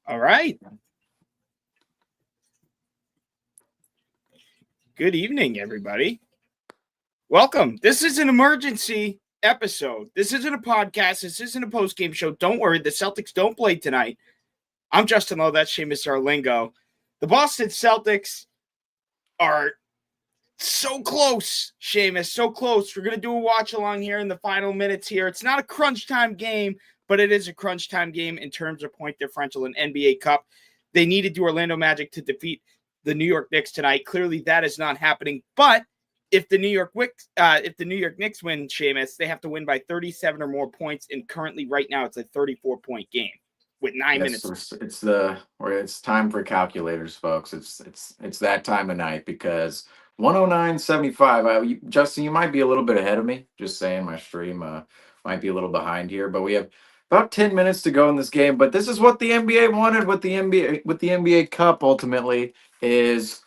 All right. Good evening, everybody. Welcome. This is an emergency episode. This isn't a podcast. This isn't a postgame show. Don't worry. The Celtics don't play tonight. I'm Justin Lowe. That's Seamus Zarlingo. The Boston Celtics are so close, Seamus, so close. We're going to do a watch along here in the final minutes here. It's not a crunch time game, but it is a crunch time game in terms of point differential in NBA Cup. They needed the Orlando Magic to defeat the New York Knicks tonight. Clearly, that is not happening. But if the New York Knicks win, Seamus, they have to win by 37 or more points. And currently, right now, it's a 34-point game with 9 minutes. It's time for calculators, folks. It's that time of night because 109.75. Justin, you might be a little bit ahead of me. Just saying, my stream might be a little behind here, but we have about 10 minutes to go in this game. But this is what the NBA wanted with the NBA Cup. Ultimately, is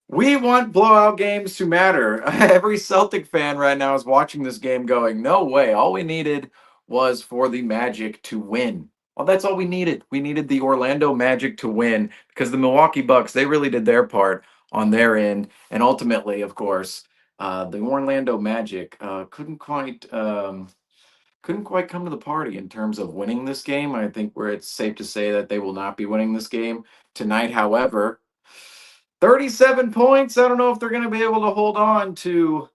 we want blowout games to matter. Every Celtic fan right now is watching this game, going, "No way! All we needed was for the Magic to win." Well, that's all we needed. We needed the Orlando Magic to win because the Milwaukee Bucks, they really did their part on their end. And ultimately, of course, the Orlando Magic couldn't quite come to the party in terms of winning this game. I think where it's safe to say that they will not be winning this game tonight. However, 37 points. I don't know if they're going to be able to hold on to,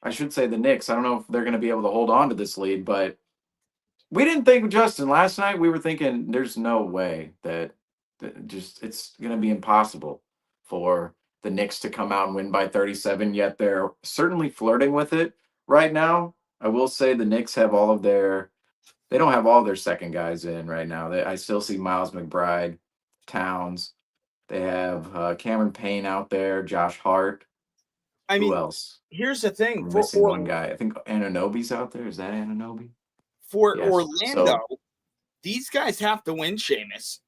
I should say the Knicks. I don't know if they're going to be able to hold on to this lead, but we didn't think, Justin, last night we were thinking there's no way that it's going to be impossible for the Knicks to come out and win by 37, yet they're certainly flirting with it right now. I will say the Knicks have they don't have all their second guys in right now. I still see Miles McBride, Towns. They have Cameron Payne out there, Josh Hart. Who else? Here's the thing. We're missing one guy. I think Anunoby's out there. Is that Anunoby? For yes. Orlando, these guys have to win, Seamus.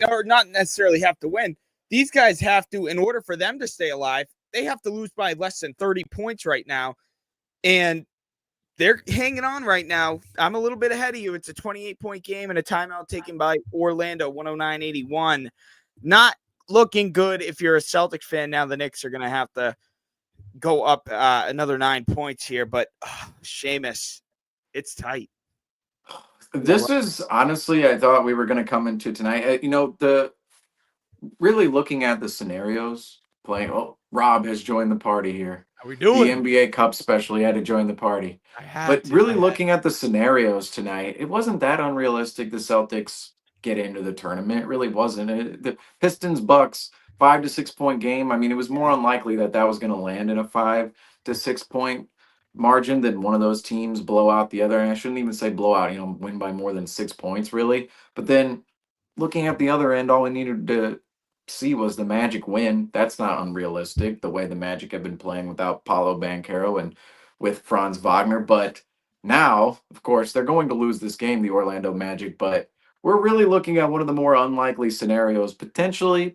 Or not necessarily have to win. These guys have to, in order for them to stay alive, they have to lose by less than 30 points right now. And they're hanging on right now. I'm a little bit ahead of you. It's a 28-point game and a timeout taken by Orlando, 109-81. Not looking good if you're a Celtics fan. Now the Knicks are going to have to go up another 9 points here. But, Seamus, it's tight. This is honestly, I thought we were going to come into tonight. Really looking at the scenarios playing. Oh, Rob has joined the party here. How we doing? The NBA Cup special. He had to join the party. Looking at the scenarios tonight, it wasn't that unrealistic. The Celtics get into the tournament. It really wasn't. The Pistons Bucks 5 to 6 point game. I mean, it was more unlikely that was going to land in a 5 to 6 point margin than one of those teams blow out the other. And I shouldn't even say blowout, win by more than 6 points, really. But then looking at the other end, all we needed to see was the Magic win. That's not unrealistic, the way the Magic have been playing without Paolo Banchero and with Franz Wagner. But now, of course, they're going to lose this game, the Orlando Magic, but we're really looking at one of the more unlikely scenarios potentially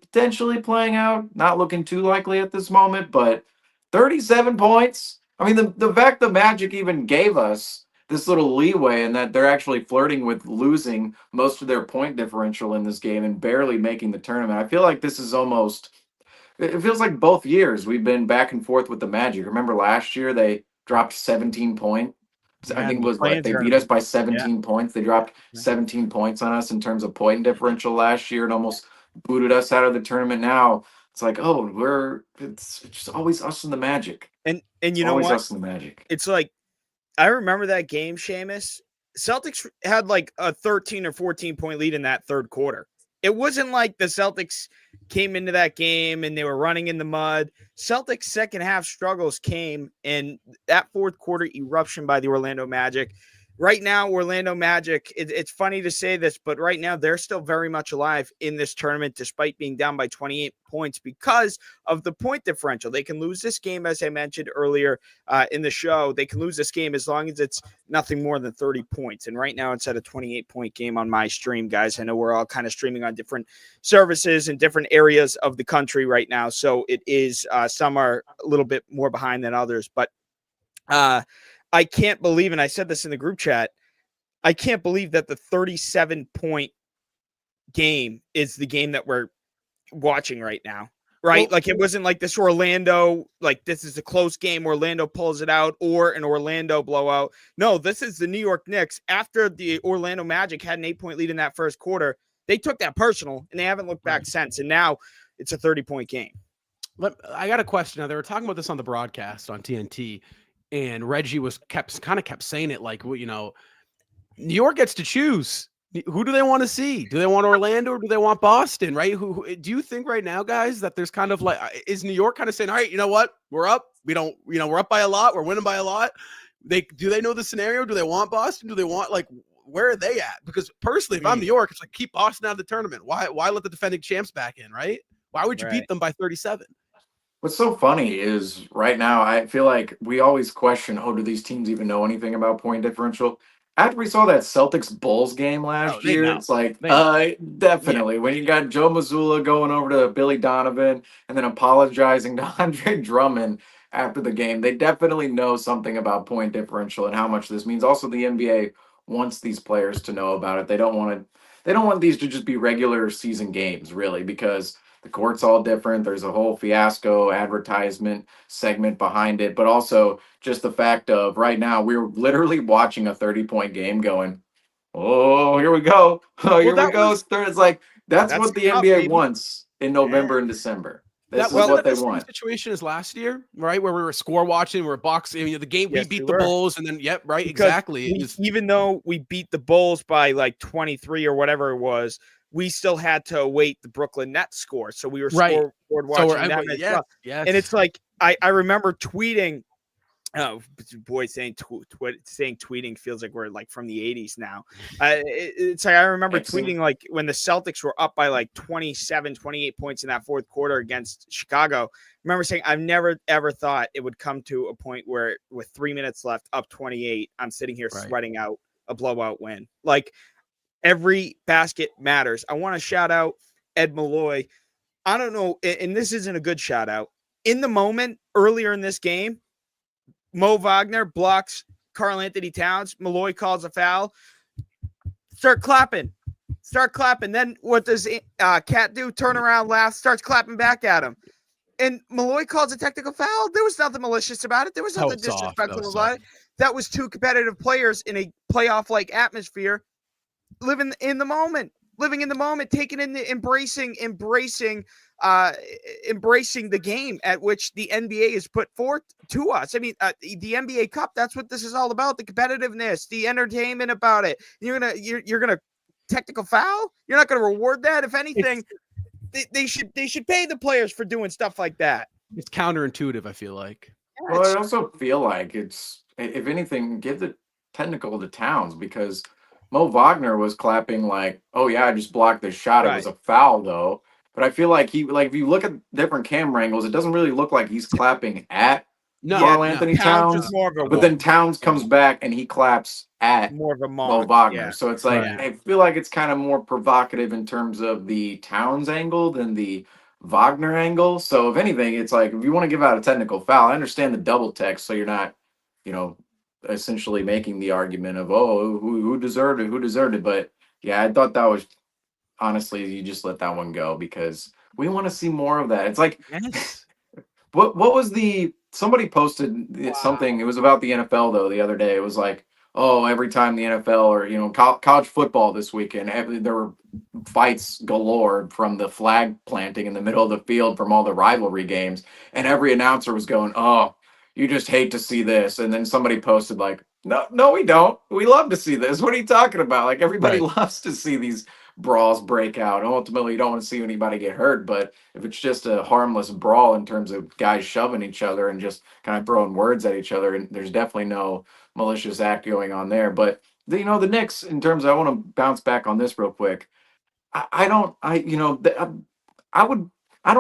playing out. Not looking too likely at this moment, but 37 points. I mean, the fact the Magic even gave us this little leeway and that they're actually flirting with losing most of their point differential in this game and barely making the tournament. I feel like this is it feels like both years we've been back and forth with the Magic. Remember last year they dropped 17 points. I think it was they beat us by 17 points. They dropped 17 points on us in terms of point differential last year and almost booted us out of the tournament. Now it's like, it's just always us and the Magic. And you know what? Us and the Magic. It's like, I remember that game, Seamus. Celtics had like a 13 or 14 point lead in that third quarter. It wasn't like the Celtics came into that game and they were running in the mud. Celtics second half struggles came in that fourth quarter eruption by the Orlando Magic. Right now, Orlando Magic, it's funny to say this, but right now they're still very much alive in this tournament despite being down by 28 points because of the point differential. They can lose this game, as I mentioned earlier in the show. They can lose this game as long as it's nothing more than 30 points. And right now it's at a 28-point game on my stream, guys. I know we're all kind of streaming on different services in different areas of the country right now. So it is some are a little bit more behind than others, but I can't believe, and I said this in the group chat, I can't believe that the 37-point game is the game that we're watching right now. Right? Like it wasn't like this Orlando, like this is a close game, Orlando pulls it out, or an Orlando blowout. No, this is the New York Knicks. After the Orlando Magic had an 8-point lead in that first quarter, they took that personal and they haven't looked back since. And now it's a 30-point game. I got a question. Now, they were talking about this on the broadcast on TNT, and Reggie kept saying it like, well, New York gets to choose. Who do they want to see? Do they want Orlando or do they want Boston, right? Who do you think right now, guys, that there's kind of like, is New York kind of saying, all right, you know what? We're up. We're up by a lot. We're winning by a lot. Do they know the scenario? Do they want Boston? Do they want, like, where are they at? Because personally, if I'm New York, it's like, keep Boston out of the tournament. Why let the defending champs back in, right? Why would you beat them by 37? What's so funny is right now, I feel like we always question, do these teams even know anything about point differential? After we saw that Celtics Bulls game last year, it's like, definitely. Yeah. When you got Joe Mazzulla going over to Billy Donovan and then apologizing to Andre Drummond after the game, they definitely know something about point differential and how much this means. Also, the NBA wants these players to know about it. They don't want these to just be regular season games, really, because the court's all different. There's a whole fiasco advertisement segment behind it, but also just the fact of right now, we're literally watching a 30-point game going, oh, here we go. Oh, here we go. It's like, that's what the NBA wants in November and December. This is what they want. Situation is last year, right? Where we were score watching, we were boxing. The game, we beat the Bulls, and then, exactly. Even though we beat the Bulls by like 23 or whatever it was, we still had to await the Brooklyn Nets score. So we were scoreboard watching them as well. Yes. And it's like, I remember tweeting, saying tweeting feels like we're like from the 80s now. It's like, I remember tweeting like when the Celtics were up by like 27, 28 points in that fourth quarter against Chicago. I remember saying, I've never, ever thought it would come to a point where with 3 minutes left, up 28, I'm sitting here sweating out a blowout win. Like, every basket matters. I want to shout out Ed Malloy. I don't know, and this isn't a good shout out. In the moment, earlier in this game, Mo Wagner blocks Karl Anthony Towns. Malloy calls a foul. Start clapping. Then what does Cat do? Turn around, laugh, starts clapping back at him. And Malloy calls a technical foul. There was nothing malicious about it. There was nothing disrespectful about it. That was two competitive players in a playoff-like atmosphere living in the moment, taking in the embracing the game at which the NBA is put forth to us. I mean, the NBA Cup, that's what this is all about, the competitiveness, the entertainment about it. You're gonna technical foul? You're not gonna reward that. If anything, they should pay the players for doing stuff like that. It's counterintuitive, I feel like. Well, I also feel like it's, if anything, give the technical to Towns, because Mo Wagner was clapping like, oh yeah, I just blocked this shot. It was a foul though. But I feel like if you look at different camera angles, it doesn't really look like he's clapping at Karl Anthony Towns. But then Towns comes back and he claps at more of a Mo Wagner. Yeah. So it's like, I feel like it's kind of more provocative in terms of the Towns angle than the Wagner angle. So if anything, it's like, if you want to give out a technical foul, I understand the double text, so you're not, essentially making the argument of, who deserved it. But yeah, I thought that was, honestly, you just let that one go because we want to see more of that. It's like, what was somebody posted something, it was about the NFL though the other day. It was like, every time the NFL or college football this weekend, there were fights galore from the flag planting in the middle of the field from all the rivalry games, and every announcer was going, you just hate to see this. And then somebody posted like, no, we don't. We love to see this. What are you talking about? Like, everybody loves to see these brawls break out. Ultimately, you don't want to see anybody get hurt. But if it's just a harmless brawl in terms of guys shoving each other and just kind of throwing words at each other, and there's definitely no malicious act going on there. But the Knicks, in terms of, I want to bounce back on this real quick. I don't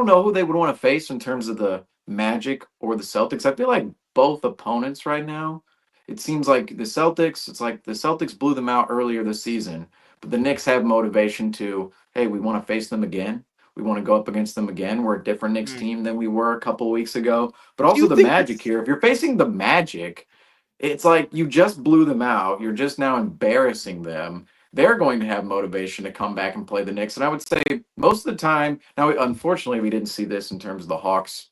know who they would want to face in terms of the Magic or the Celtics. I feel like both opponents right now, it seems like the Celtics blew them out earlier this season, but the Knicks have motivation to, hey, we want to face them again. We want to go up against them again. We're a different Knicks team than we were a couple weeks ago. But also the Magic here, if you're facing the Magic, it's like you just blew them out. You're just now embarrassing them. they're going to have motivation to come back and play the Knicks. And I would say most of the time, now, unfortunately, we didn't see this in terms of the Hawks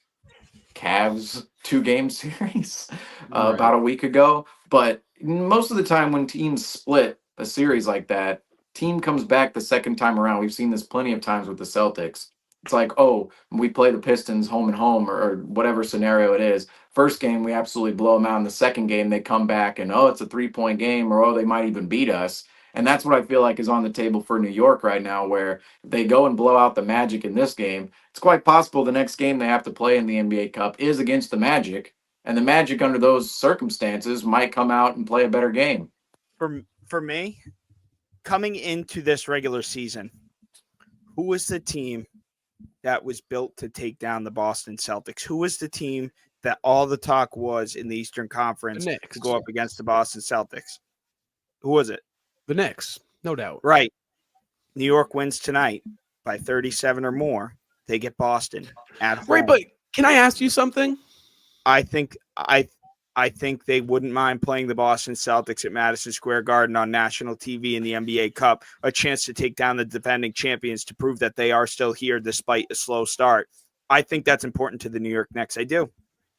Cavs 2-game series about a week ago. But most of the time when teams split a series like that, team comes back the second time around. We've seen this plenty of times with the Celtics. It's like, oh, we play the Pistons home and home or whatever scenario it is. First game, we absolutely blow them out. In the second game, they come back and, oh, it's a 3-point game, or, oh, they might even beat us. And that's what I feel like is on the table for New York right now, where if they go and blow out the Magic in this game, it's quite possible the next game they have to play in the NBA Cup is against the Magic. And the Magic, under those circumstances, might come out and play a better game. For me, coming into this regular season, who was the team that was built to take down the Boston Celtics? Who was the team that all the talk was in the Eastern Conference to go up against the Boston Celtics? Who was it? The Knicks, no doubt. Right. New York wins tonight by 37 or more. They get Boston at home. Right, but can I ask you something? I think they wouldn't mind playing the Boston Celtics at Madison Square Garden on national TV in the NBA Cup, a chance to take down the defending champions to prove that they are still here despite a slow start. I think that's important to the New York Knicks. I do.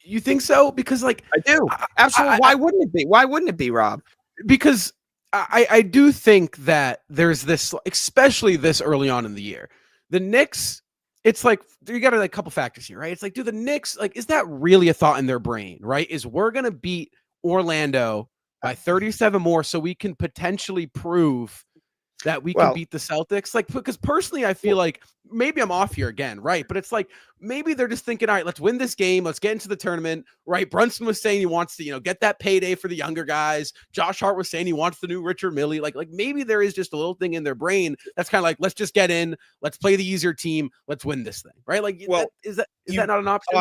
You think so? Because, like, I do. Absolutely. Why wouldn't it be? Why wouldn't it be, Rob? Because I do think that there's this, especially this early on in the year, the Knicks, it's like, you got a couple factors here, right? It's like, do the Knicks, like, is that really a thought in their brain, right? Is we're going to beat Orlando by 37 more so we can potentially prove that we can beat the Celtics? Like, because personally, I feel like maybe I'm off here again, right? But it's like, maybe they're just thinking, all right, let's win this game. Let's get into the tournament, right? Brunson was saying he wants to, get that payday for the younger guys. Josh Hart was saying he wants the new Richard Millie. Like maybe there is just a little thing in their brain that's kind of like, let's just get in. Let's play the easier team. Let's win this thing, right? Like, is that not an option?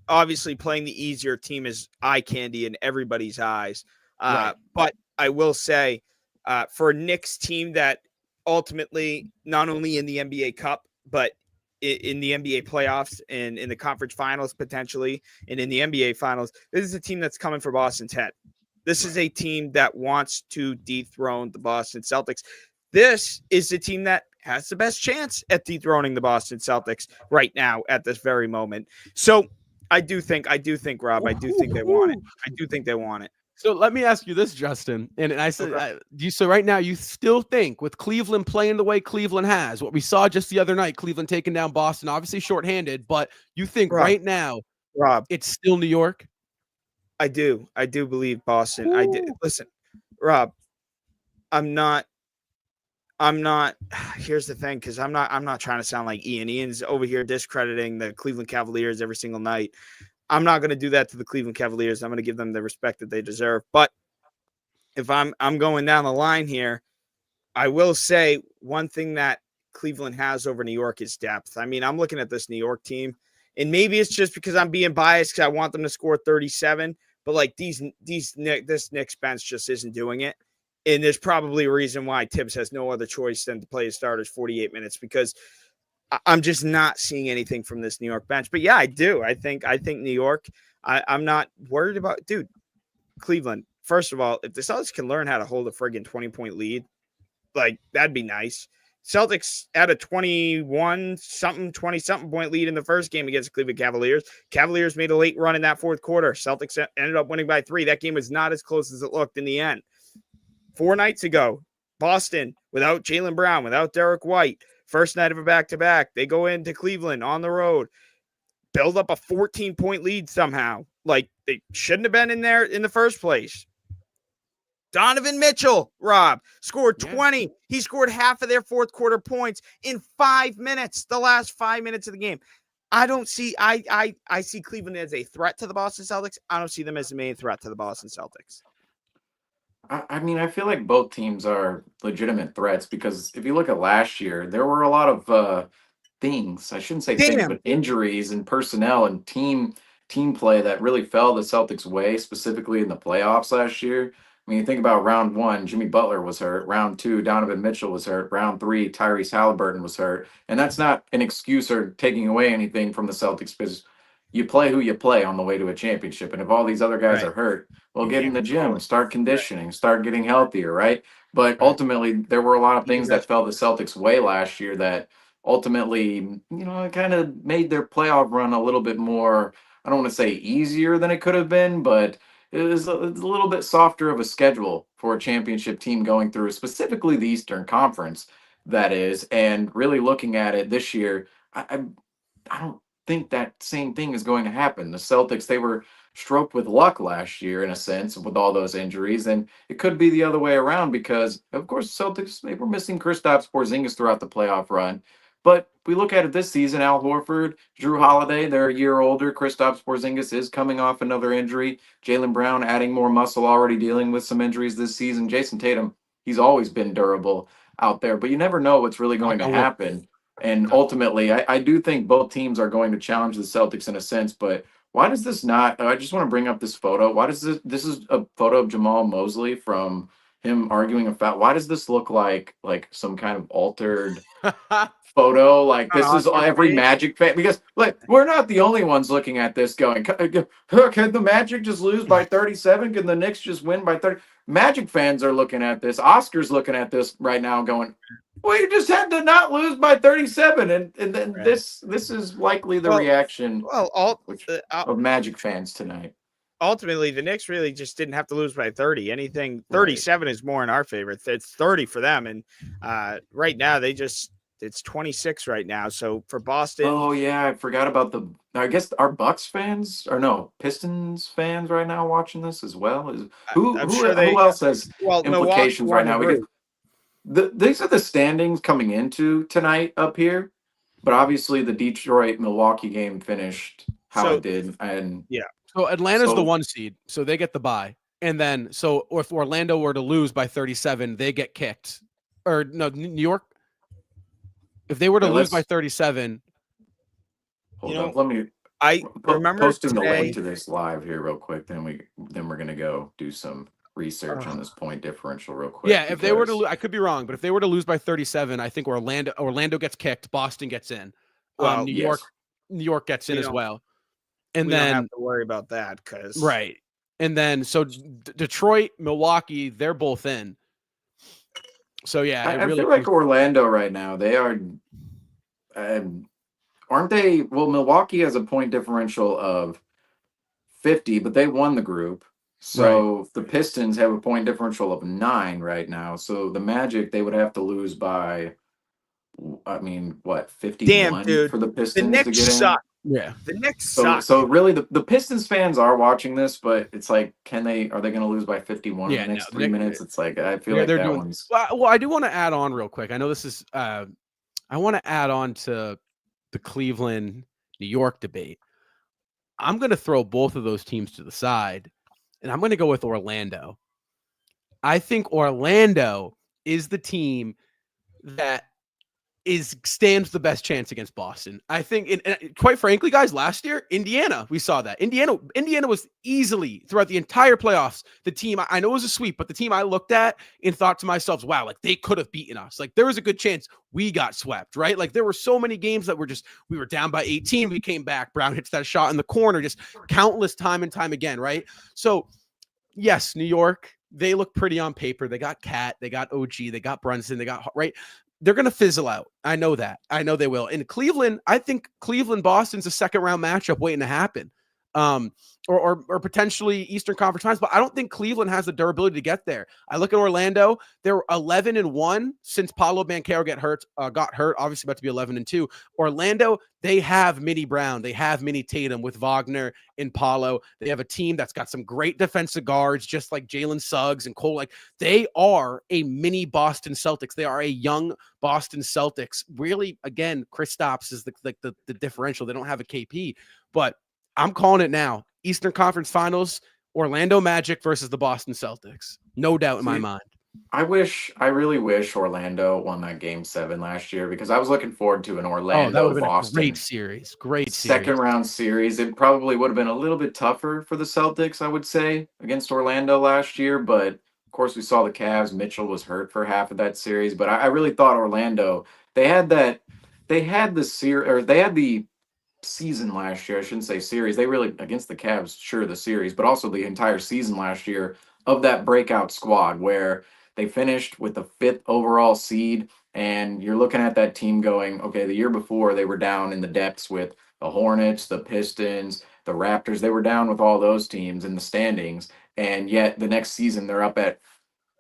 Obviously playing the easier team is eye candy in everybody's eyes. Right. But I will say, for a Knicks team that ultimately, not only in the NBA Cup, but in the NBA playoffs and in the conference finals potentially, and in the NBA finals, this is a team that's coming for Boston's head. This is a team that wants to dethrone the Boston Celtics. This is the team that has the best chance at dethroning the Boston Celtics right now at this very moment. So I do think, Rob, I do think they want it. I do think they want it. So let me ask you this, Justin. And I said, so right now you still think with Cleveland playing the way Cleveland has, what we saw just the other night, Cleveland taking down Boston, obviously shorthanded, but you think right now, Rob, it's still New York? I do believe Boston. I do. Listen, Rob, I'm not, here's the thing. Cause I'm not trying to sound like Ian. Ian's over here discrediting the Cleveland Cavaliers every single night. I'm not going to do that to the Cleveland Cavaliers. I'm going to give them the respect that they deserve. But if I'm going down the line here, I will say one thing that Cleveland has over New York is depth. I mean, I'm looking at this New York team, and maybe it's just because I'm being biased because I want them to score 37. But like this Knicks bench just isn't doing it, and there's probably a reason why Tibbs has no other choice than to play his starters 48 minutes because I'm just not seeing anything from this New York bench. But yeah, I do. I think New York, I'm not worried about, Cleveland. First of all, if the Celtics can learn how to hold a friggin' 20-point lead, like that'd be nice. Celtics had a 20-something point lead in the first game against the Cleveland Cavaliers. Cavaliers made a late run in that fourth quarter. Celtics ended up winning by 3. That game was not as close as it looked in the end. 4 nights ago, Boston, without Jaylen Brown, without Derek White, first night of a back-to-back, they go into Cleveland on the road, build up a 14-point lead somehow. Like, they shouldn't have been in there in the first place. Donovan Mitchell, Rob, scored 20. He scored half of their fourth quarter points in 5 minutes, the last 5 minutes of the game. I see Cleveland as a threat to the Boston Celtics. I don't see them as a main threat to the Boston Celtics. I mean, I feel like both teams are legitimate threats because if you look at last year, there were a lot of things. I shouldn't say things, but injuries and personnel and team play that really fell the Celtics' way, specifically in the playoffs last year. I mean, you think about round 1, Jimmy Butler was hurt. Round 2, Donovan Mitchell was hurt. Round 3, Tyrese Halliburton was hurt. And that's not an excuse or taking away anything from the Celtics because you play who you play on the way to a championship. And if all these other guys are hurt, well, get in the gym, start conditioning, start getting healthier, right? But Right. ultimately, there were a lot of Yeah, things that fell the Celtics' way last year that ultimately, it kind of made their playoff run a little bit more, I don't want to say easier than it could have been, but it's a little bit softer of a schedule for a championship team going through, specifically the Eastern Conference, that is. And really looking at it this year, I don't think that same thing is going to happen. The Celtics, they were stroked with luck last year in a sense with all those injuries, and it could be the other way around because, of course, the Celtics, they were missing Kristaps Porzingis throughout the playoff run. But we look at it this season, Al Horford, Drew Holiday, they're a year older. Kristaps Porzingis is coming off another injury. Jaylen Brown adding more muscle, already dealing with some injuries this season. Jason Tatum, he's always been durable out there, but you never know what's really going to happen. And ultimately, I do think both teams are going to challenge the Celtics in a sense, but why does this not? I just want to bring up this photo. Why does this? This is a photo of Jamal Mosley from him arguing a foul. Why does this look like some kind of altered photo? Like this is every Magic fan, because like we're not the only ones looking at this going, can the Magic just lose by 37? Can the Knicks just win by 30? Magic fans are looking at this. Oscar's looking at this right now going, well, you just had to not lose by 37. And then this is likely the reaction of Magic fans tonight. Ultimately, the Knicks really just didn't have to lose by 30. Anything 37 is more in our favor. It's 30 for them. And right now, it's 26 right now. So for Boston. Oh, yeah. I forgot about I guess our Bucks fans, or no, Pistons fans right now watching this as well. Who else has implications right now? Because these are the standings coming into tonight up here. But obviously the Detroit-Milwaukee game finished how it did. And so Atlanta's the 1 seed, so they get the bye. And then, if Orlando were to lose by 37, they get kicked. Or no, New York. If they were to lose by 37, hold up. Let me. I remember posting the link to this live here real quick. Then we're gonna go do some research on this point differential real quick. Yeah, if they were to, I could be wrong, but if they were to lose by 37, I think Orlando gets kicked, Boston gets in, New York gets in as well. And we then don't have to worry about that because and then so Detroit, Milwaukee, they're both in. So yeah, I feel like Orlando right now, they are, aren't they? Well, Milwaukee has a point differential of 50, but they won the group. So the Pistons have a point differential of 9 right now. So the Magic, they would have to lose by, I mean, what, 51 for the Pistons to get in? Yeah, the Knicks suck. So really, the Pistons fans are watching this, but it's like, are they going to lose by 51 in the next 3 minutes? It's like, I feel like that one's. Well, I do want to add on real quick. I know this is, I want to add on to the Cleveland, New York debate. I'm going to throw both of those teams to the side, and I'm going to go with Orlando. I think Orlando is the team that stands the best chance against Boston. I think, and quite frankly, guys, last year, Indiana, we saw that. Indiana was easily, throughout the entire playoffs, the team, I know it was a sweep, but the team I looked at and thought to myself, wow, like they could have beaten us. Like there was a good chance we got swept, right? Like there were so many games that we were down by 18, we came back, Brown hits that shot in the corner, just countless time and time again, right? So yes, New York, they look pretty on paper. They got Cat, they got OG, they got Brunson, they got, right? They're going to fizzle out. I know that. I know they will. In Cleveland, I think Cleveland-Boston's a second-round matchup waiting to happen. Or potentially Eastern Conference Finals, but I don't think Cleveland has the durability to get there. I look at Orlando; they're 11-1 since Paolo Banchero got hurt. Obviously, about to be 11-2. Orlando, they have Mini Brown, they have Mini Tatum with Wagner and Paolo. They have a team that's got some great defensive guards, just like Jalen Suggs and Cole. Like they are a mini Boston Celtics. They are a young Boston Celtics. Really, again, Kristaps is the differential. They don't have a KP, but I'm calling it now. Eastern Conference Finals, Orlando Magic versus the Boston Celtics. No doubt in my mind. I really wish Orlando won that Game 7 last year because I was looking forward to an Orlando-Boston great series. Second-round series. It probably would have been a little bit tougher for the Celtics, I would say, against Orlando last year. But, of course, we saw the Cavs. Mitchell was hurt for half of that series. But I really thought Orlando, they had the season last year. I shouldn't say series. They really, against the Cavs, sure, the series, but also the entire season last year of that breakout squad where They finished with the 5th overall seed, and you're looking at that team going, okay, the year before they were down in the depths with the Hornets, the Pistons, the Raptors. They were down with all those teams in the standings, and yet the next season they're up at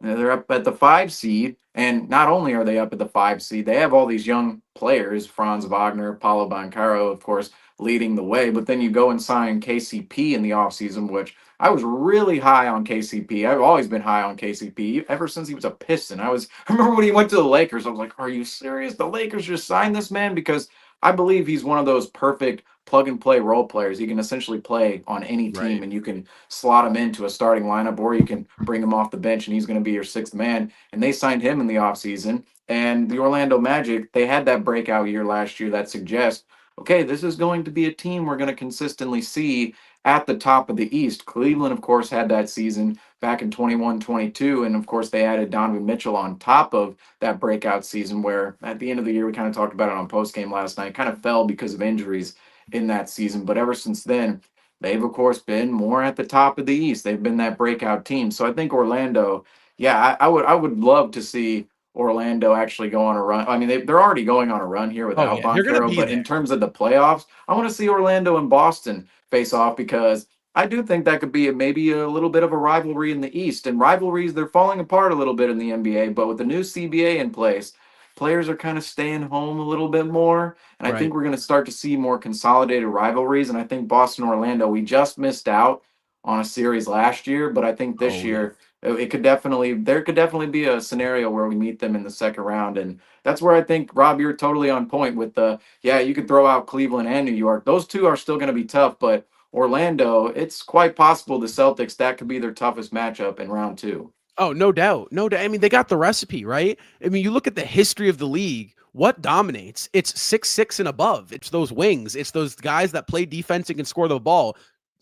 the 5 seed, and not only are they up at the 5 seed, they have all these young players, Franz Wagner, Paulo Banchero, of course, leading the way. But then you go and sign KCP in the offseason, which I was really high on KCP. I've always been high on KCP ever since he was a Piston. I remember when he went to the Lakers, I was like, are you serious? The Lakers just signed this man? Because I believe he's one of those perfect plug and play role players. He can essentially play on any team, Right. and you can slot him into a starting lineup, or you can bring him off the bench and he's going to be your 6th man. And they signed him in the offseason. And the Orlando Magic, they had that breakout year last year that suggests, okay, this is going to be a team we're going to consistently see at the top of the East. Cleveland, of course, had that season back in 21-22. And of course, they added Donovan Mitchell on top of that breakout season, where at the end of the year, we kind of talked about it on Postgame last night, kind of fell because of injuries in that season. But ever since then, they've, of course, been more at the top of the East. They've been that breakout team. So I think Orlando, yeah, I would love to see Orlando actually go on a run. I mean, they're already going on a run here Oh without yeah, they're gonna Banchero, be but there. in terms of the playoffs, I want to see Orlando and Boston face off, because I do think that could be maybe a little bit of a rivalry in the East. And rivalries, they're falling apart a little bit in the NBA, but with the new CBA in place, players are kind of staying home a little bit more. And I Right. think we're going to start to see more consolidated rivalries. And I think Boston, Orlando, we just missed out on a series last year, but I think this Oh yeah. year there could definitely be a scenario where we meet them in the second round. And that's where I think, Rob, you're totally on point with you could throw out Cleveland and New York. Those two are still going to be tough, but Orlando, it's quite possible the Celtics, that could be their toughest matchup in round 2. Oh, no doubt. No doubt. I mean, they got the recipe, right? I mean, you look at the history of the league, what dominates? It's 6'6" and above. It's those wings. It's those guys that play defense and can score the ball.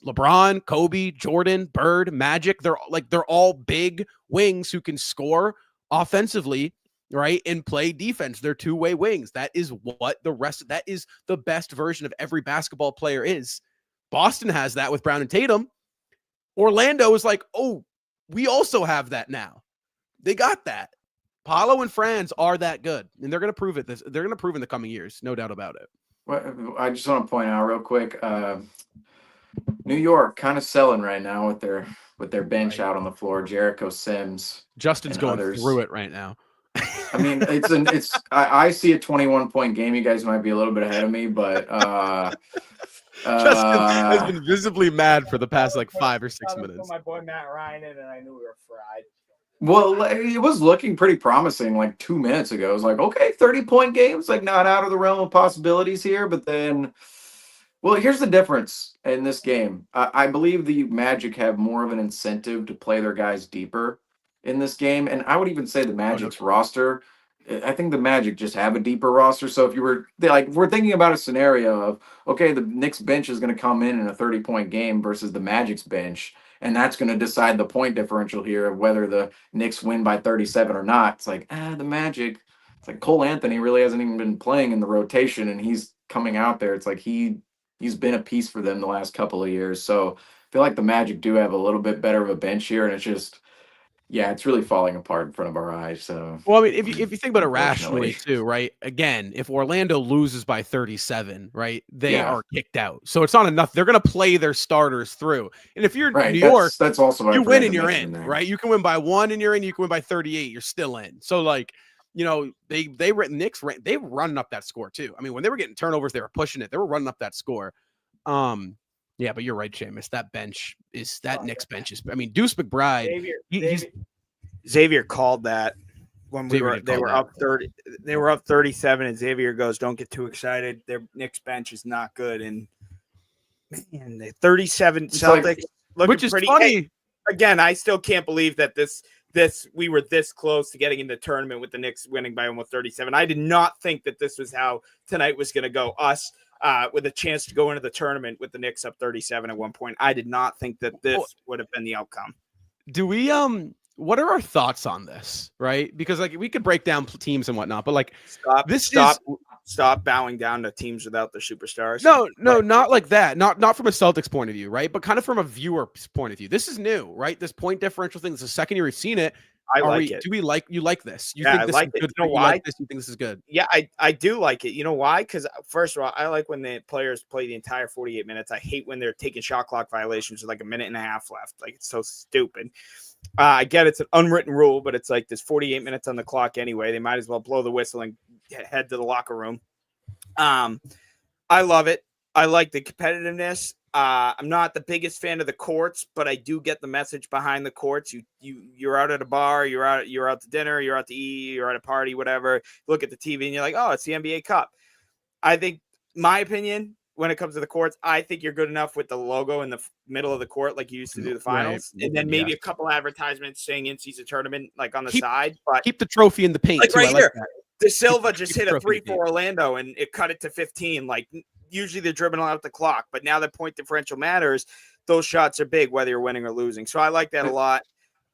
LeBron, Kobe, Jordan, Bird, Magic, they're all big wings who can score offensively, right? And play defense. They're two-way wings. That is that is the best version of every basketball player is. Boston has that with Brown and Tatum. Orlando is like, oh, we also have that now. They got that. Paolo and Franz are that good, and they're going to prove it. They're going to prove in the coming years, no doubt about it. Well, I just want to point out real quick, New York kind of selling right now with their bench out on the floor. Jericho Sims, Justin's and going others through it right now. I mean, I see a 21-point game. You guys might be a little bit ahead of me, but Justin has been visibly mad for the past like 5 or 6 minutes. My boy Matt Ryan in, and I knew we were fried. Well, it was looking pretty promising like 2 minutes ago. It was like, okay, 30-point games, like not out of the realm of possibilities here. But then, well, here's the difference in this game. I believe the Magic have more of an incentive to play their guys deeper in this game. And I would even say the Magic's roster, I think the Magic just have a deeper roster. So if we're thinking about a scenario of, okay, the Knicks bench is going to come in a 30-point game versus the Magic's bench, and that's going to decide the point differential here of whether the Knicks win by 37 or not. It's like, the Magic, it's like Cole Anthony really hasn't even been playing in the rotation, and he's coming out there. It's like he's been a piece for them the last couple of years. So I feel like the Magic do have a little bit better of a bench here, and it's just, yeah, it's really falling apart in front of our eyes. So, well, I mean, if you think about it rationally too, right? Again, if Orlando loses by 37, right, they are kicked out. So it's not enough. They're going to play their starters through. And if you're New York, that's also what you win and you're in, right? You can win by 1 and you're in. You can win by 38. You're still in. So like, Knicks, they were running up that score too. I mean, when they were getting turnovers, they were pushing it. They were running up that score. Yeah, but you're right, Seamus. That Knicks bench is. I mean, Deuce McBride. Xavier called that when they were up 30. They were up 37, and Xavier goes, "Don't get too excited. Their Knicks bench is not good." And man, the 37 Celtics, which is pretty funny. Hey, again, I still can't believe that we were this close to getting in the tournament with the Knicks winning by almost 37. I did not think that this was how tonight was going to go. Us. With a chance to go into the tournament with the Knicks up 37 at one point. I did not think that this would have been the outcome. Do we, what are our thoughts on this, right? Because like we could break down teams and whatnot, but like stop bowing down to teams without their superstars. No, not like that. Not from a Celtics point of view, right? But kind of from a viewer's point of view. This is new, right? This point differential thing is the second year we've seen it. I like it. Do we like this? You Yeah, think I this like is it. good? You know You why? like this? You think this is good? Yeah, I do like it. You know why? Because first of all, I like when the players play the entire 48 minutes. I hate when they're taking shot clock violations with like a minute and a half left. Like, it's so stupid. I get it's an unwritten rule, but it's like there's 48 minutes on the clock anyway. They might as well blow the whistle and head to the locker room. I love it. I like the competitiveness. I'm not the biggest fan of the courts, but I do get the message behind the courts. You're out at a bar, you're out to dinner, you're out to eat, you're at a party, whatever. Look at the TV and you're like, oh, it's the NBA Cup. I think, my opinion, when it comes to the courts, I think you're good enough with the logo in the middle of the court, like you used to do the finals, and then maybe a couple advertisements saying in-season tournament, like on the side. But keep the trophy in the paint. Like too. right here, that. De Silva just hit a 3 for Orlando, and it cut it to 15. Like, usually they're dribbling out the clock, but now the point differential matters. Those shots are big, whether you're winning or losing. So I like that a lot.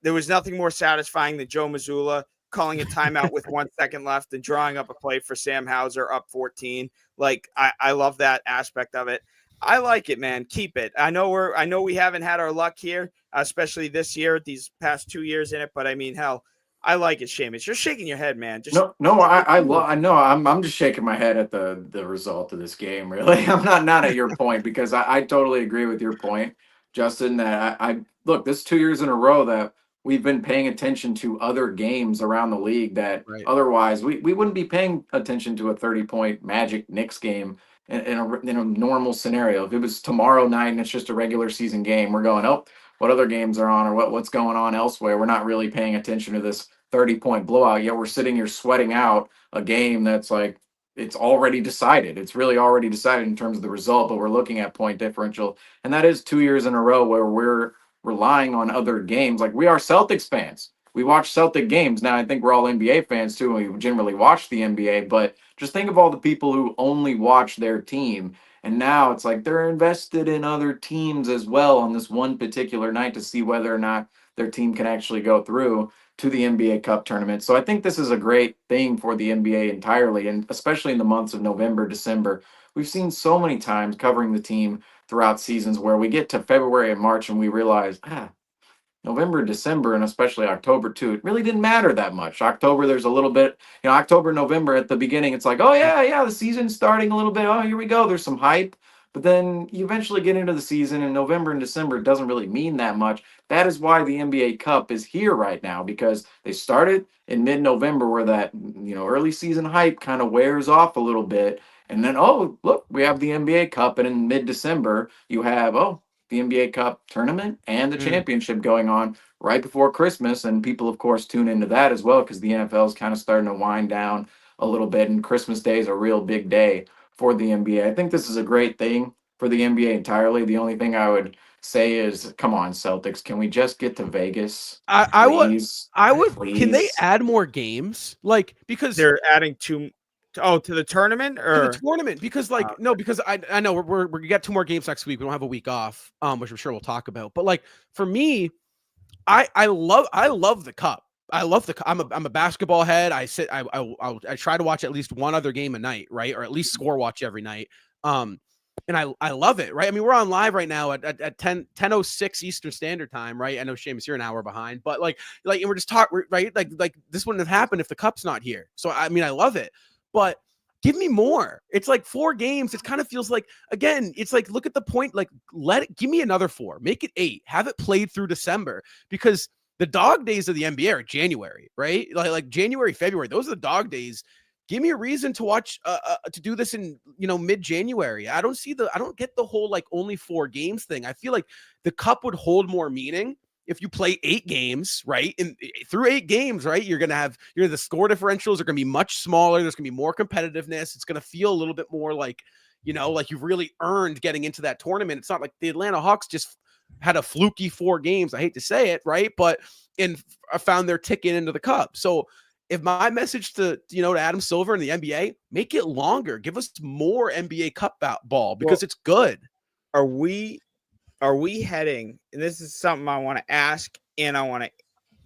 There was nothing more satisfying than Joe Mazzulla calling a timeout with 1 second left and drawing up a play for Sam Hauser up 14. Like, I love that aspect of it. I like it, man. Keep it. I know we haven't had our luck here, especially this year, these past 2 years in it. But I mean, hell, I like it, Seamus. You're shaking your head, man. Just no, I know. I'm just shaking my head at the result of this game. Really, I'm not at your point, because I totally agree with your point, Justin. That I look, this 2 years in a row that we've been paying attention to other games around the league that otherwise we wouldn't be paying attention to a 30-point Magic Knicks game in a normal scenario. If it was tomorrow night and it's just a regular season game, we're going, oh, what other games are on, or what's going on elsewhere. We're not really paying attention to this 30-point blowout, yet we're sitting here sweating out a game that's like, it's already decided. It's really already decided in terms of the result, but we're looking at point differential. And that is 2 years in a row where we're relying on other games. Like, we are Celtics fans. We watch Celtic games. Now, I think we're all NBA fans too, and we generally watch the NBA, but just think of all the people who only watch their team. And now it's like they're invested in other teams as well on this one particular night to see whether or not their team can actually go through to the NBA Cup tournament. So I think this is a great thing for the NBA entirely, and especially in the months of November, December. We've seen so many times covering the team throughout seasons where we get to February and March and we realize, November, December, and especially October too, it really didn't matter that much. October, there's a little bit, October, November at the beginning, it's like, oh yeah, the season's starting a little bit. Oh, here we go. There's some hype. But then you eventually get into the season, and November and December doesn't really mean that much. That is why the NBA Cup is here right now, because they started in mid-November where that, early season hype kind of wears off a little bit. And then, oh, look, we have the NBA Cup. And in mid-December, you have, the NBA Cup tournament and the championship going on right before Christmas. And people, of course, tune into that as well, because the NFL is kind of starting to wind down a little bit. And Christmas Day is a real big day for the NBA. I think this is a great thing for the NBA entirely. The only thing I would say is, come on, Celtics, can we just get to Vegas? I would. Please? Can they add more games? Like, because they're adding to the tournament, or to the tournament, because no, because I know we're gonna get 2 more games next week. We don't have a week off, which I'm sure we'll talk about. But like, for me, I love the cup. I love I'm a basketball head. I try to watch at least one other game a night, right? Or at least score watch every night. And I love it, right? I mean, we're on live right now at 10:06 Eastern Standard Time, right? I know, Seamus, you're an hour behind, but like, and we're just talking, right? Like this wouldn't have happened if the cup's not here. So I mean, I love it, but give me more. It's like 4 games. It kind of feels like, again, it's like, look at the point, like, give me another 4, make it 8, have it played through December, because the dog days of the NBA are January, right? Like January, February, those are the dog days. Give me a reason to watch, to do this in, mid-January. I don't get the whole, like, only 4 games thing. I feel like the cup would hold more meaning if you play 8 games, right? And through 8 games, right? The score differentials are going to be much smaller. There's going to be more competitiveness. It's going to feel a little bit more like, like you've really earned getting into that tournament. It's not like the Atlanta Hawks just had a fluky 4 games. I hate to say it, right? But found their ticket into the cup. So if my message to Adam Silver and the NBA, make it longer, give us more NBA Cup ball, because it's good. Are we heading, and this is something I want to ask and I want to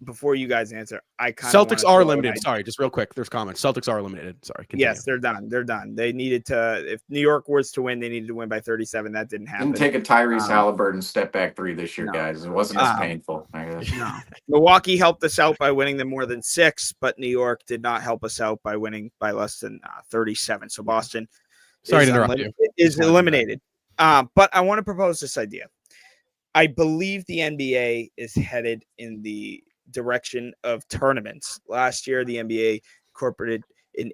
before you guys answer, I kind of Celtics are eliminated. Sorry, just real quick. There's comments. Celtics are eliminated. Sorry. Continue. Yes, they're done. They're done. They needed to. If New York was to win, they needed to win by 37. That didn't happen. Didn't take a Tyrese Halliburton step back three this year, no. guys. It wasn't as painful. I guess. No. Milwaukee helped us out by winning them more than 6, but New York did not help us out by winning by less than 37. So Boston, sorry to interrupt you, is eliminated. But I want to propose this idea. I believe the NBA is headed in the direction of tournaments. Last year, the NBA incorporated an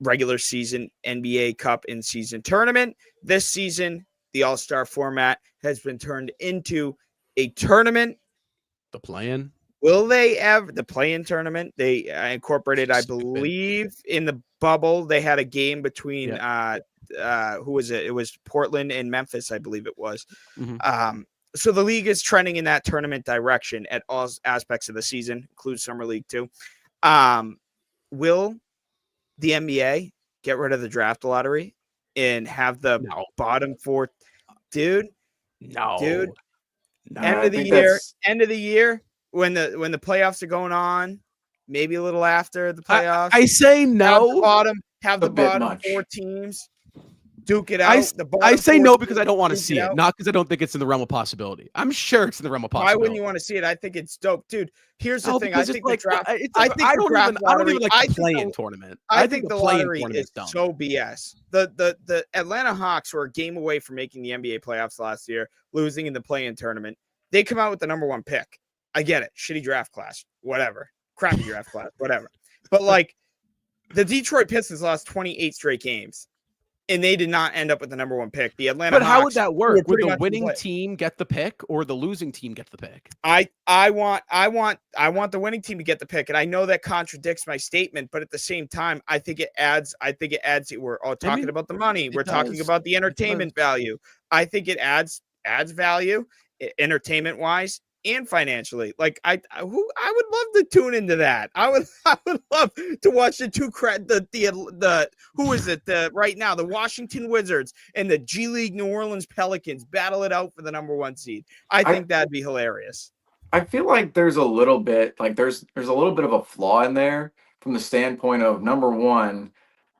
regular season NBA Cup in season tournament. This season, the All-Star format has been turned into a tournament. The play-in? Will they ever the play-in tournament? They incorporated, I believe, in the bubble. They had a game between who was it? It was Portland and Memphis, I believe it was. Mm-hmm. So the league is trending in that tournament direction at all aspects of the season, includes summer league too. Will the NBA get rid of the draft lottery and have the bottom 4? Dude. No. End of the year when the playoffs are going on, maybe a little after the playoffs. I say no. Have the bottom 4 teams duke it out. I say no because I don't want to see it, not because I don't think it's in the realm of possibility. I'm sure it's in the realm of possibility. Why wouldn't you want to see it? I think it's dope, dude. Here's the thing. I think the draft. I don't even like the play-in tournament. I think the lottery is so BS. The Atlanta Hawks were a game away from making the NBA playoffs last year, losing in the play-in tournament. They come out with the number 1 pick. I get it. Shitty draft class, whatever. Crappy draft class, whatever. But like the Detroit Pistons lost 28 straight games. And they did not end up with the number 1 pick. The Atlanta Hawks. But how would that work? Would the winning team get the pick or the losing team get the pick? I want the winning team to get the pick. And I know that contradicts my statement, but at the same time, I think it adds. We're all talking about the money. We're talking about the entertainment value. I think it adds value, entertainment wise and financially. Like I would love to tune into that. I would love to watch the who is it right now, the Washington Wizards and the G League New Orleans Pelicans battle it out for the number 1 seed. I think that'd be hilarious. I feel like there's a little bit there's a little bit of a flaw in there from the standpoint of, number one,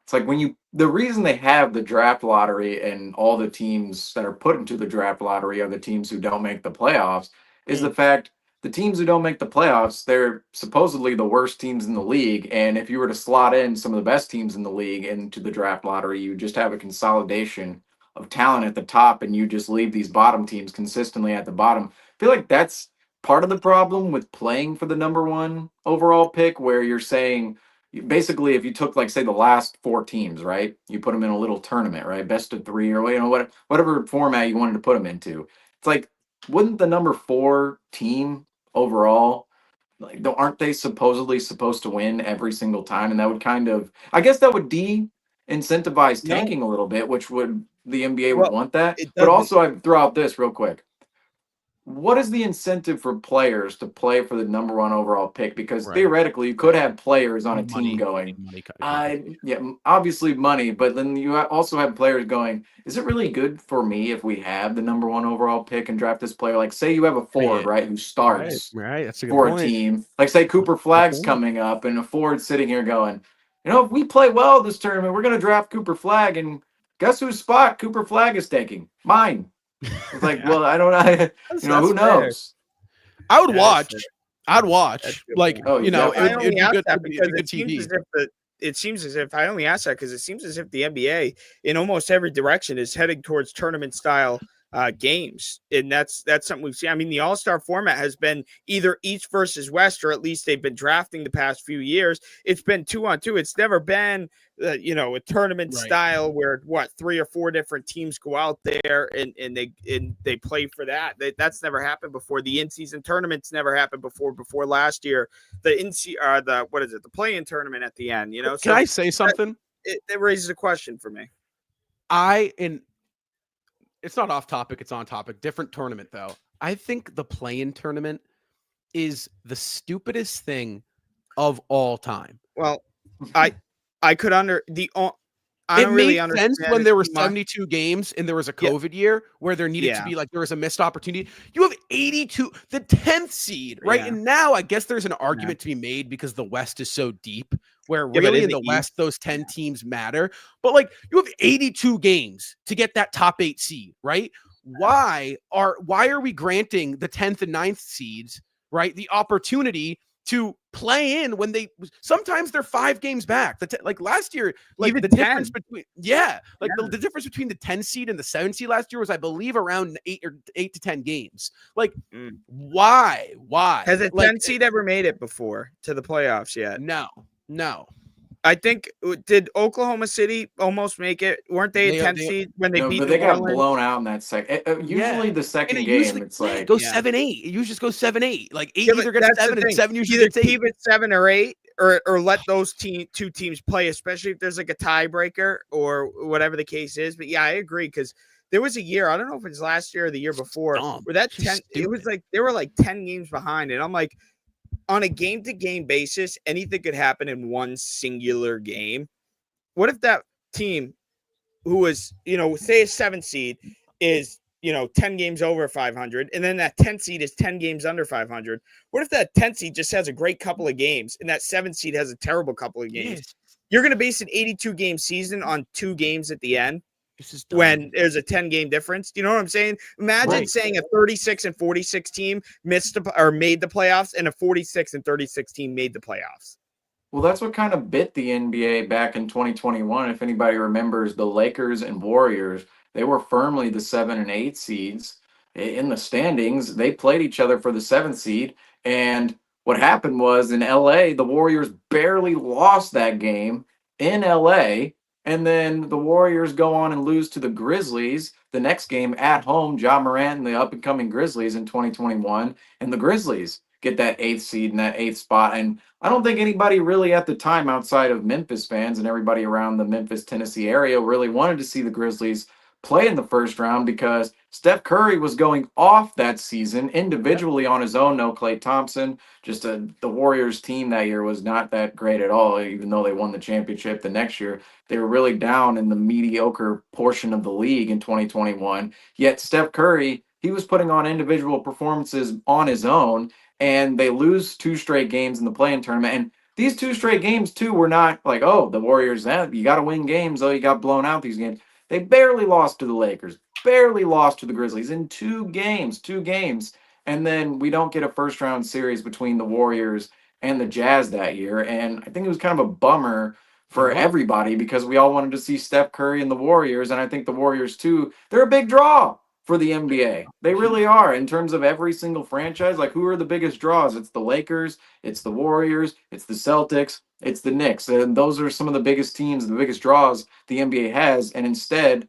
it's like the reason they have the draft lottery and all the teams that are put into the draft lottery are the teams who don't make the playoffs is the fact the teams who don't make the playoffs, they're supposedly the worst teams in the league. And if you were to slot in some of the best teams in the league into the draft lottery, you just have a consolidation of talent at the top and you just leave these bottom teams consistently at the bottom. I feel like that's part of the problem with playing for the number 1 overall pick, where you're saying basically if you took, like, say, the last 4 teams, right? You put them in a little tournament, right? Best of 3 or whatever format you wanted to put them into. It's like, wouldn't the number 4 team overall, like, aren't they supposedly supposed to win every single time? And that would I guess that would incentivize tanking a little bit, which would the NBA would want that. But also, I throw out this real quick. What is the incentive for players to play for the number 1 overall pick? Because theoretically, you could have players on a team going, obviously money, but then you also have players going, is it really good for me if we have the number 1 overall pick and draft this player? Like, say you have a forward, right, who starts That's a good for point. a team. Like, say Cooper Flagg's coming up, and a forward sitting here going, if we play well this tournament, we're going to draft Cooper Flagg, and guess whose spot Cooper Flagg is taking? Mine. It's like, well, I don't know. Who knows? I would watch. I'd watch. Like, I only ask that because it seems as if I only ask that because it seems as if the NBA in almost every direction is heading towards tournament style games, and that's something we've seen. I mean, the All-Star format has been either East versus West, or at least they've been drafting the past few years. It's been 2-on-2. It's never been a tournament style where 3 or 4 different teams go out there and they play for that. That's never happened before. The in-season tournaments never happened before last year. The play-in tournament at the end. Can I say something? It raises a question for me. It's not off topic, it's on topic. Different tournament, though. I think the play-in tournament is the stupidest thing of all time. Well, I could I don't really made understand sense when there were too much. 72 games and there was a COVID year where there needed to be like there was a missed opportunity. You have 82, the 10th seed, right? Yeah. And now I guess there's an argument to be made because the West is so deep, where but really in in the the West those 10 teams matter. But like you have 82 games to get that top 8 seed, right? Why are we granting the 10th and 9th seeds, right, the opportunity to play in when sometimes they're 5 games back. Like last year, like Even the 10. difference between the difference between the 10 seed and the 7 seed last year was, I believe, around 8 to 10 games. Like, why? Has a 10 like, seed ever made it before to the playoffs yet? No. I think did Oklahoma City almost make it? Weren't they a 10 seed when they beat but New they got Orleans? blown out in that second. Usually the second game, it's like go 7-8. It usually just goes 7-8. Like 8 either gets 7 and 7 usually either gets 8. Keep it 7 or 8, or let those two teams play, especially if there's like a tiebreaker or whatever the case is. But yeah, I agree, because there was a year, I don't know if it's last year or the year before, where that 10, it was like they were like 10 games behind, and I'm like, on a game-to-game basis, anything could happen in one singular game. What if that team who was, say a 7 seed is, 10 games over 500, and then that 10 seed is 10 games under 500? What if that 10 seed just has a great couple of games and that 7 seed has a terrible couple of games? Yes. You're going to base an 82-game season on 2 games at the end when there's a 10-game difference. Do you know what I'm saying? Imagine saying a 36 and 46 team made the playoffs, and a 46 and 36 team made the playoffs. Well, that's what kind of bit the NBA back in 2021. If anybody remembers, the Lakers and Warriors, they were firmly the 7 and 8 seeds in the standings. They played each other for the 7th seed, and what happened was in LA, the Warriors barely lost that game in LA. And then the Warriors go on and lose to the Grizzlies the next game at home. Ja Morant and the up-and-coming Grizzlies in 2021. And the Grizzlies get that 8th seed and that 8th spot. And I don't think anybody really at the time, outside of Memphis fans and everybody around the Memphis, Tennessee area, really wanted to see the Grizzlies play in the first round, because Steph Curry was going off that season individually on his own. No Klay Thompson. Just the Warriors team that year was not that great at all, even though they won the championship the next year. They were really down in the mediocre portion of the league in 2021. Yet Steph Curry, he was putting on individual performances on his own, and they lose 2 straight games in the play-in tournament. And these 2 straight games, too, were not like, oh, the Warriors, you got to win games. Oh, you got blown out these games. They barely lost to the Lakers, barely lost to the Grizzlies in 2 games. And then we don't get a first-round series between the Warriors and the Jazz that year. And I think it was kind of a bummer for everybody, because we all wanted to see Steph Curry and the Warriors. And I think the Warriors, too, they're a big draw for the NBA. They really are, in terms of every single franchise. Like, who are the biggest draws? It's the Lakers, it's the Warriors, it's the Celtics, it's the Knicks. And those are some of the biggest teams, the biggest draws the NBA has. And instead,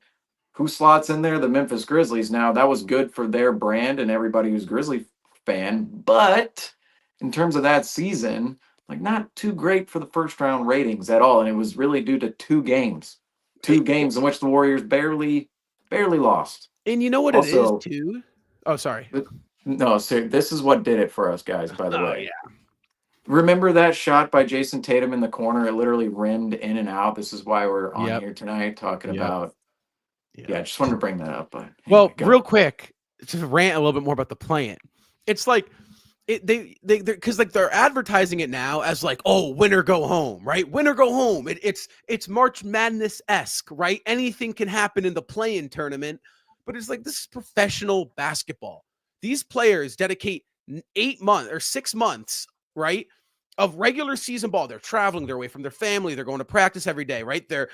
who slots in there? The Memphis Grizzlies. Now, that was good for their brand and everybody who's Grizzly fan, but in terms of that season, like, not too great for the first round ratings at all. And it was really due to 2 games in which the Warriors barely lost. And you know what also, it is too? Oh, sorry. No, sir, this is what did it for us, guys, by the way. Yeah. Remember that shot by Jason Tatum in the corner? It literally rimmed in and out. This is why we're on here tonight talking about. Yeah, I just wanted to bring that up. But anyway, well, real quick, to rant a little bit more about the play-in. It's like because like they're advertising it now as like, oh, win or go home, right? Win or go home. It's March Madness-esque, right? Anything can happen in the play-in tournament. But it's like, this is professional basketball. These players dedicate 8 months or 6 months, right, of regular season ball. They're traveling, they're away from their family, they're going to practice every day, right? They're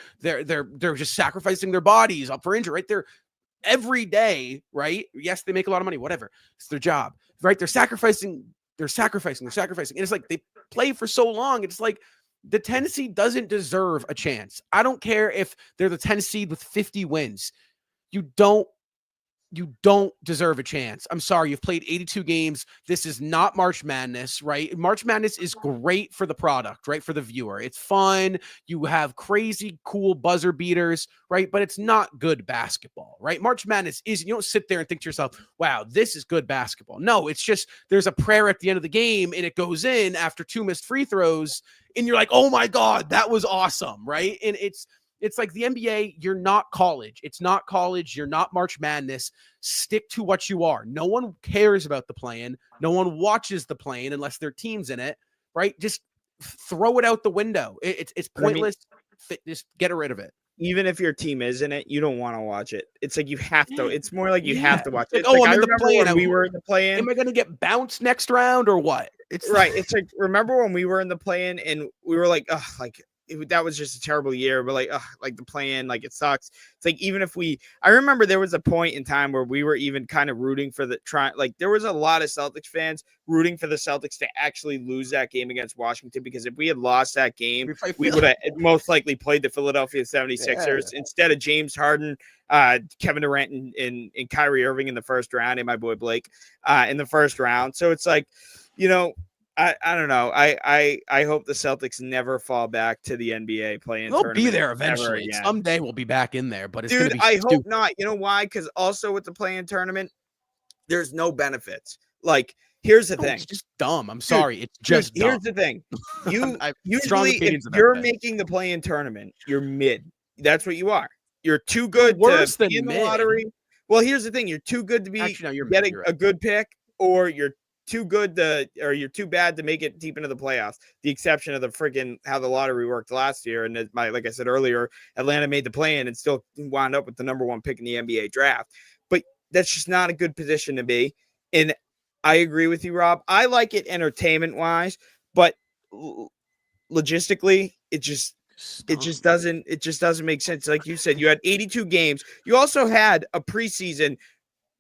just sacrificing their bodies up for injury, right? They're every day, right? Yes, they make a lot of money, whatever. It's their job, right? They're sacrificing. And it's like they play for so long. It's like the 10 seed doesn't deserve a chance. I don't care if they're the 10 seed with 50 wins. You don't deserve a chance. I'm sorry. You've played 82 games. This is not March Madness, right? March Madness is great for the product, right? For the viewer. It's fun. You have crazy, cool buzzer beaters, right? But it's not good basketball, right? March Madness you don't sit there and think to yourself, wow, this is good basketball. No, it's just, there's a prayer at the end of the game and it goes in after 2 missed free throws. And you're like, oh my God, that was awesome, right? And It's like the NBA, you're not college. It's not college. You're not March Madness. Stick to what you are. No one cares about the play-in. No one watches the play-in unless their team's in it, right? Just throw it out the window. It's pointless. Just get rid of it. Even if your team is in it, you don't want to watch it. It's like you have to. It's more like you have to watch it. Like, oh, like, I'm I in the remember play-in. when we were in the play-in. Am I going to get bounced next round or what? It's right. It's like, remember when we were in the play-in and we were like, oh, like that was just a terrible year. But like the play-in, like it sucks. It's like even if I remember there was a point in time where we were even kind of rooting for like there was a lot of Celtics fans rooting for the Celtics to actually lose that game against Washington, because if we had lost that game, we would have most likely played the Philadelphia 76ers instead of James Harden, Kevin Durant, and Kyrie Irving in the first round, and my boy Blake in the first round. So it's like, I don't know. I hope the Celtics never fall back to the NBA play-in tournament. They'll be there eventually. Someday we'll be back in there, but it's going to be I hope not. You know why? Because also with the play-in tournament, there's no benefits. Like, here's the thing. It's just dumb. I'm sorry. It's just dumb. Here's the thing. You usually, if you're making the play-in tournament, you're mid. That's what you are. You're too good to be in the lottery. Well, here's the thing. You're too good to be getting a good pick, or you're too good or you're too bad to make it deep into the playoffs. The exception of the freaking how the lottery worked last year, and like I said earlier, Atlanta made the play-in and still wound up with the number 1 pick in the NBA draft. But that's just not a good position to be. And I agree with you, Rob. I like it entertainment-wise, but logistically, it just doesn't make sense. Like you said, you had 82 games. You also had a preseason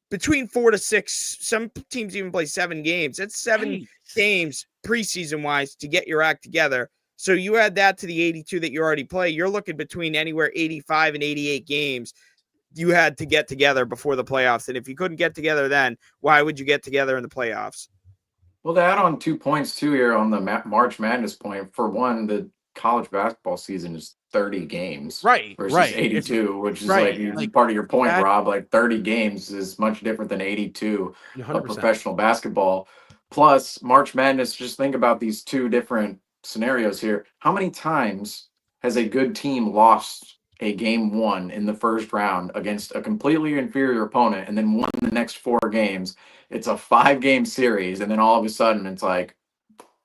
between 4 to 6. Some teams even play 7 games. That's 7 games preseason wise to get your act together. So you add that to the 82 that you already play. You're looking between anywhere 85 and 88 games you had to get together before the playoffs. And if you couldn't get together then, why would you get together in the playoffs? Well, to add on 2 points too here on the March Madness point, for one, the college basketball season is 30 games, versus 82, which is like part of your point, Rob. Like 30 games is much different than 82 of professional basketball. Plus, March Madness. Just think about these 2 different scenarios here. How many times has a good team lost a game 1 in the first round against a completely inferior opponent, and then won the next 4 games? It's a 5-game series, and then all of a sudden it's like,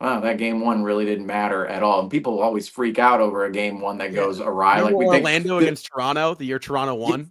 wow, that game 1 really didn't matter at all. And people always freak out over a game 1 that goes awry. Remember like Orlando against Toronto, the year Toronto won.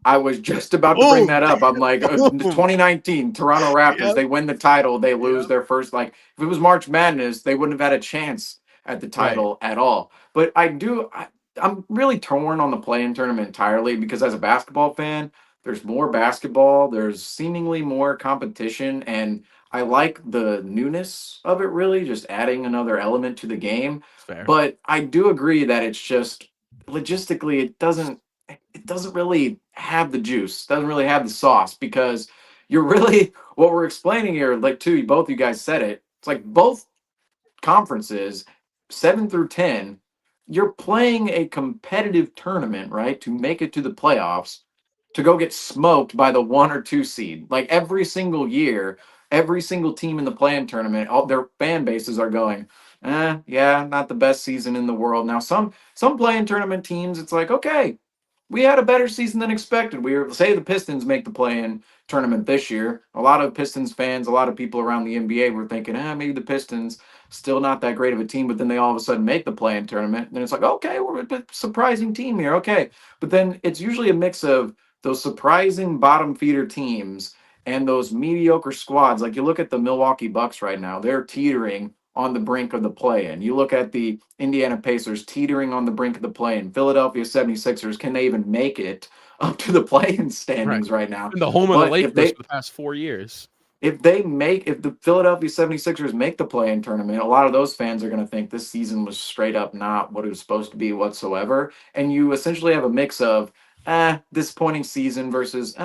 I was just about to bring that up. I'm like, 2019 Toronto Raptors, they win the title, they lose their first. Like, if it was March Madness, they wouldn't have had a chance at the title at all. But I'm really torn on the play-in tournament entirely, because as a basketball fan, there's more basketball, there's seemingly more competition, and I like the newness of it, really, just adding another element to the game. Fair. But I do agree that it's just logistically it doesn't really have the juice, doesn't really have the sauce, because you're really, what we're explaining here, like both you guys said it, it's like both conferences, 7 through 10, you're playing a competitive tournament, right, to make it to the playoffs, to go get smoked by the 1 or 2 seed. Like every single year, every single team in the play-in tournament, all their fan bases are going, yeah, not the best season in the world. Now, some play-in tournament teams, it's like, okay, we had a better season than expected. Say the Pistons make the play-in tournament this year. A lot of Pistons fans, a lot of people around the NBA were thinking, maybe the Pistons still not that great of a team, but then they all of a sudden make the play-in tournament. And it's like, okay, we're a surprising team here. Okay. But then it's usually a mix of those surprising bottom feeder teams and those mediocre squads. Like, you look at the Milwaukee Bucks right now, they're teetering on the brink of the play-in. You look at the Indiana Pacers teetering on the brink of the play-in. Philadelphia 76ers, can they even make it up to the play-in standings right now? In the home of the Lakers for the past 4 years. If the Philadelphia 76ers make the play-in tournament, a lot of those fans are going to think this season was straight up not what it was supposed to be whatsoever. And you essentially have a mix of disappointing season versus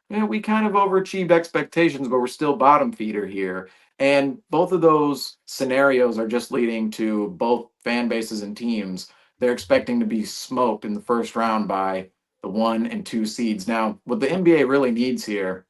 we kind of overachieved expectations, but we're still bottom feeder here. And both of those scenarios are just leading to both fan bases and teams. They're expecting to be smoked in the first round by the 1 and 2 seeds. Now, what the NBA really needs here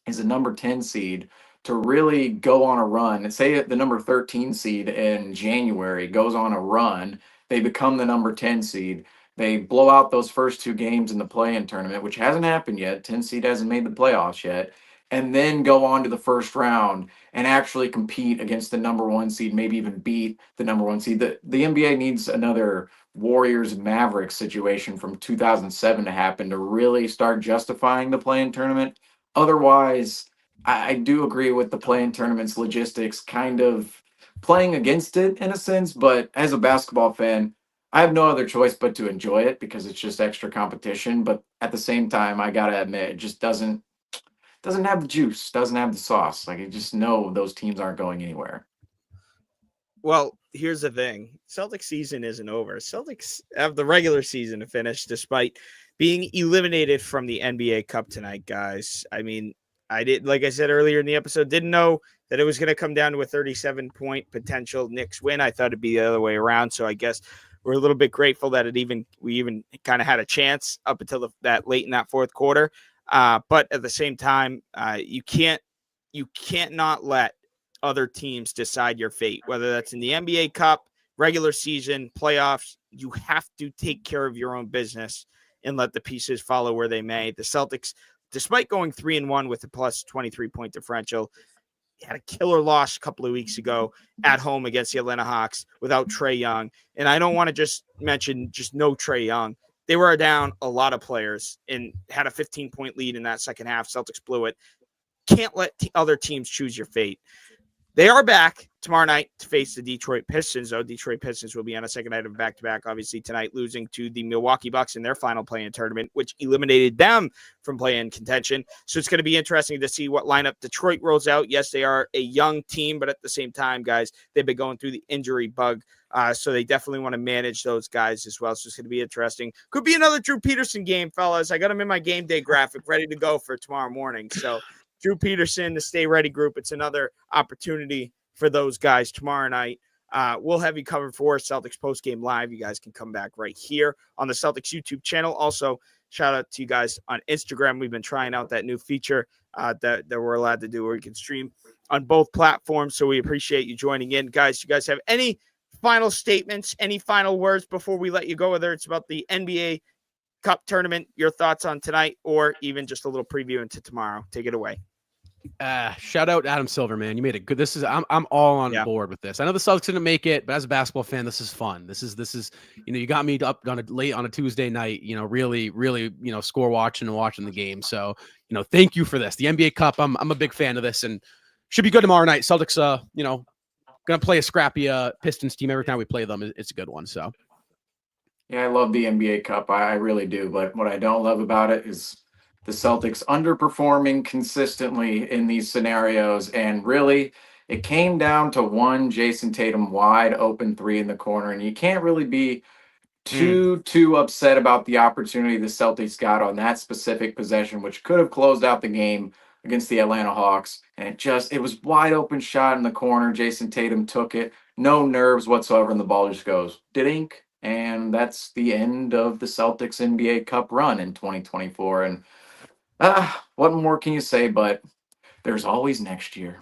is a number 10 seed to really go on a run. And say the number 13 seed in January goes on a run, they become the number 10 seed. They blow out those first 2 games in the play-in tournament, which hasn't happened yet. 10 seed hasn't made the playoffs yet, and then go on to the first round and actually compete against the number 1 seed, maybe even beat the number 1 seed. The NBA needs another Warriors Mavericks situation from 2007 to happen to really start justifying the play-in tournament. Otherwise, I do agree with the play-in tournament's logistics kind of playing against it in a sense, but as a basketball fan, I have no other choice but to enjoy it because it's just extra competition. But at the same time, I gotta admit, it just doesn't have the juice, doesn't have the sauce. Like, you just know those teams aren't going anywhere. Well, here's the thing. Celtics season isn't over. Celtics have the regular season to finish despite being eliminated from the NBA Cup tonight, guys. I mean, like I said earlier in the episode, didn't know that it was going to come down to a 37-point potential Knicks win. I thought it'd be the other way around. So I guess we're a little bit grateful that we even kind of had a chance up until that late in that fourth quarter. But at the same time, you can't not let other teams decide your fate, whether that's in the NBA Cup, regular season, playoffs. You have to take care of your own business and let the pieces follow where they may. The Celtics, despite going 3-1 with a plus 23-point differential, had a killer loss a couple of weeks ago at home against the Atlanta Hawks without Trae Young. And I don't want to just mention just no Trae Young. They were down a lot of players and had a 15-point lead in that second half. Celtics blew it. Can't let other teams choose your fate. They are back tomorrow night to face the Detroit Pistons, though. Detroit Pistons will be on a second night of back-to-back, obviously, tonight, losing to the Milwaukee Bucks in their final play-in tournament, which eliminated them from play-in contention. So it's going to be interesting to see what lineup Detroit rolls out. Yes, they are a young team, but at the same time, guys, they've been going through the injury bug, so they definitely want to manage those guys as well. So it's going to be interesting. Could be another Drew Peterson game, fellas. I got him in my game day graphic ready to go for tomorrow morning. So Drew Peterson, the Stay Ready group, it's another opportunity for those guys tomorrow night. We'll have you covered for Celtics Postgame Live. You guys can come back right here on the Celtics YouTube channel. Also, shout out to you guys on Instagram. We've been trying out that new feature that we're allowed to do where we can stream on both platforms. So we appreciate you joining in. Guys, you guys have any final statements, any final words before we let you go, whether it's about the NBA Cup tournament, your thoughts on tonight, or even just a little preview into tomorrow? Take it away. Shout out Adam Silver, man. You made it good. I'm all on board with this. I know the Celtics didn't make it, but as a basketball fan, this is fun. This is, you got me up late on a Tuesday night, really, score watching the game. So, thank you for this. The NBA Cup, I'm a big fan of this and should be good tomorrow night. Celtics, going to play a scrappy Pistons team every time we play them. It's a good one. So. Yeah, I love the NBA Cup. I really do. But what I don't love about it is the Celtics underperforming consistently in these scenarios. And really, it came down to one Jason Tatum wide open 3 in the corner. And you can't really be too upset about the opportunity the Celtics got on that specific possession, which could have closed out the game against the Atlanta Hawks. And it was wide open shot in the corner. Jason Tatum took it. No nerves whatsoever. And the ball just goes dink. And that's the end of the Celtics NBA Cup run in 2024. And what more can you say? But there's always next year.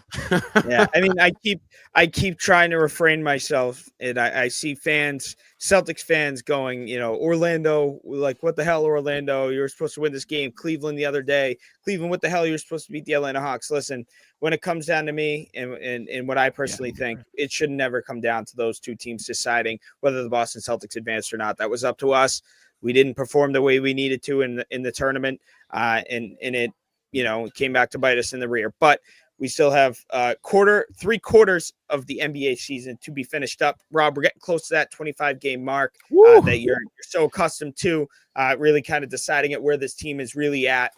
Yeah, I mean, I keep trying to refrain myself, and I see Celtics fans going, Orlando, like, what the hell, Orlando? You were supposed to win this game. Cleveland the other day. Cleveland, what the hell? You're supposed to beat the Atlanta Hawks. Listen, when it comes down to me and what I personally think, it should never come down to those two teams deciding whether the Boston Celtics advanced or not. That was up to us. We didn't perform the way we needed to in the tournament, and it came back to bite us in the rear. But we still have 3 quarters of the NBA season to be finished up. Rob, we're getting close to that 25-game mark that you're so accustomed to, really kind of deciding at where this team is really at.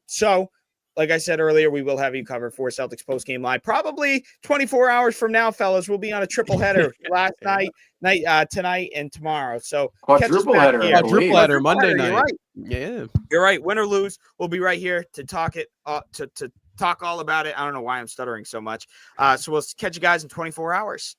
So, like I said earlier, we will have you covered for Celtics Postgame Live. Probably 24 hours from now, fellas, we'll be on a triple header tonight, and tomorrow. So quadruple header Monday night. You're right. Yeah, you're right. Win or lose, we'll be right here to talk it to talk all about it. I don't know why I'm stuttering so much. So we'll catch you guys in 24 hours.